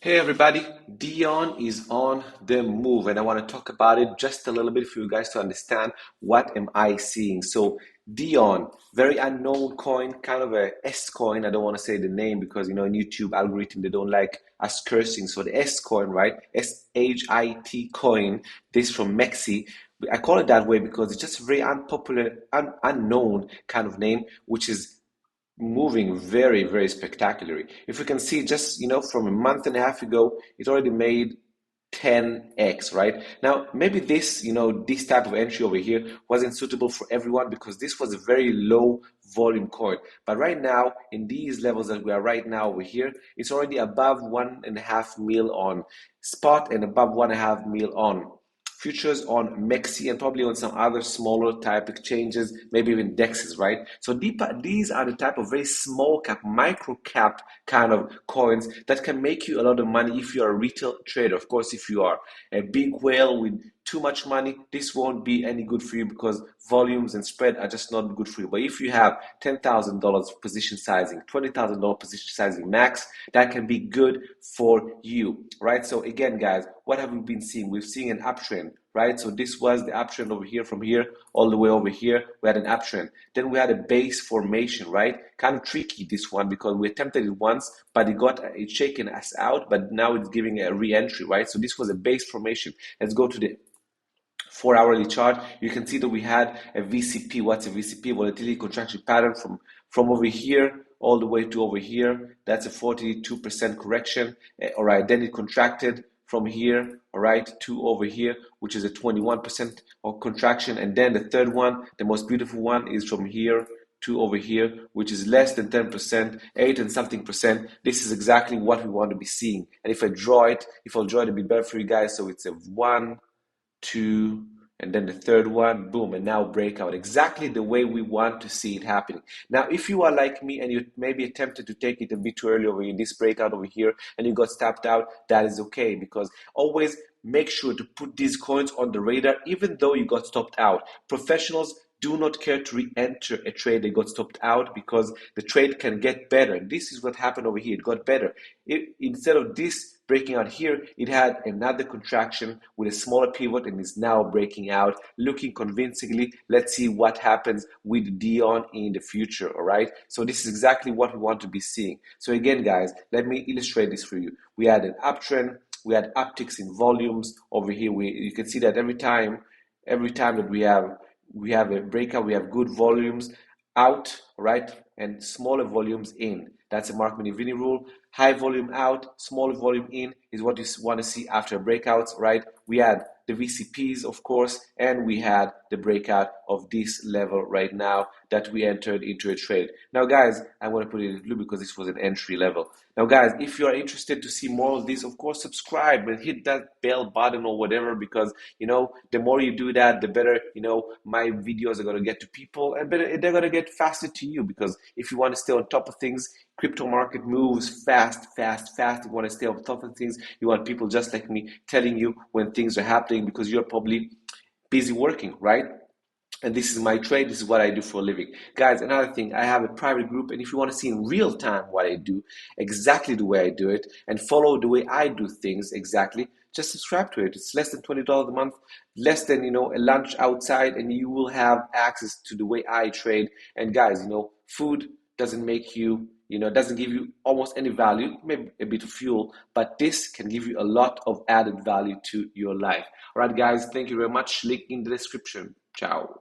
Hey everybody, Dion is on the move and I want to talk about it just a little bit for you guys to understand what am I seeing. So Dion, very unknown coin, kind of a S coin. I don't want to say the name because in YouTube algorithm they don't like us cursing. So the S coin, right? SHIT coin, this from Mexi. I call it that way because it's just a very unpopular, unknown kind of name, which is moving very, very spectacularly. If we can see just, from a month and a half ago, it already made 10x, right? Now, maybe this type of entry over here wasn't suitable for everyone because this was a very low volume coin. But right now, in these levels that we are right now over here, it's already above 1.5 mil on spot and above 1.5 mil on futures on Mexi and probably on some other smaller type exchanges, maybe even DEXs, right? So these are the type of very small cap, micro cap kind of coins that can make you a lot of money if you're a retail trader. Of course, if you are a big whale with too much money, this won't be any good for you because volumes and spread are just not good for you. But if you have $10,000 position sizing, $20,000 position sizing max, that can be good for you, right? So again, guys, what have we been seeing? We've seen an uptrend, right? So this was the uptrend over here, from here all the way over here. We had an uptrend. Then we had a base formation, right? Kind of tricky, this one, because we attempted it once, but it shaken us out, but now it's giving a re-entry, right? So this was a base formation. Let's go to the 4 hourly chart. You can see that we had a VCP. What's a VCP? Volatility contraction pattern from over here all the way to over here. That's a 42% correction. All right, then it contracted from here, all right, to over here, which is a 21% of contraction. And then the third one, the most beautiful one, is from here to over here, which is less than 10%, 8 and something percent. This is exactly what we want to be seeing. And if I'll draw it, it'll be better for you guys. So it's a 1, 2, and then the third one, boom, and now breakout. Exactly the way we want to see it happening. Now, if you are like me and you maybe attempted to take it a bit too early over in this breakout over here and you got stopped out, that is okay, because always make sure to put these coins on the radar even though you got stopped out. Professionals do not care to re-enter a trade that got stopped out because the trade can get better. And this is what happened over here. It got better. Instead of this breaking out here, it had another contraction with a smaller pivot and is now breaking out, looking convincingly. Let's see what happens with Dion in the future, all right? So this is exactly what we want to be seeing. So again, guys, let me illustrate this for you. We had an uptrend. We had upticks in volumes over here. You can see that every time that we have a breakout, we have good volumes out, right, and smaller volumes in. That's a Mark-Manivini rule. High volume out, smaller volume in is what you want to see after breakouts, right? We had the VCPs, of course, and we had the breakout of this level right now that we entered into a trade. Now, guys, I want to put it in blue because this was an entry level. Now, guys, if you are interested to see more of this, of course, subscribe and hit that bell button or whatever, because, the more you do that, the better, my videos are going to get to people and better they're going to get faster to you, because if you want to stay on top of things, crypto market moves fast, fast, fast. You want to stay on top of things. You want people just like me telling you when things are happening because you're probably busy working, right? And this is my trade. This is what I do for a living. Guys, another thing, I have a private group, and if you want to see in real time what I do, exactly the way I do it, and follow the way I do things exactly, just subscribe to it. It's less than $20 a month, less than, a lunch outside, and you will have access to the way I trade. And guys, food doesn't make you, doesn't give you almost any value, maybe a bit of fuel, but this can give you a lot of added value to your life. All right, guys, thank you very much. Link in the description. Ciao.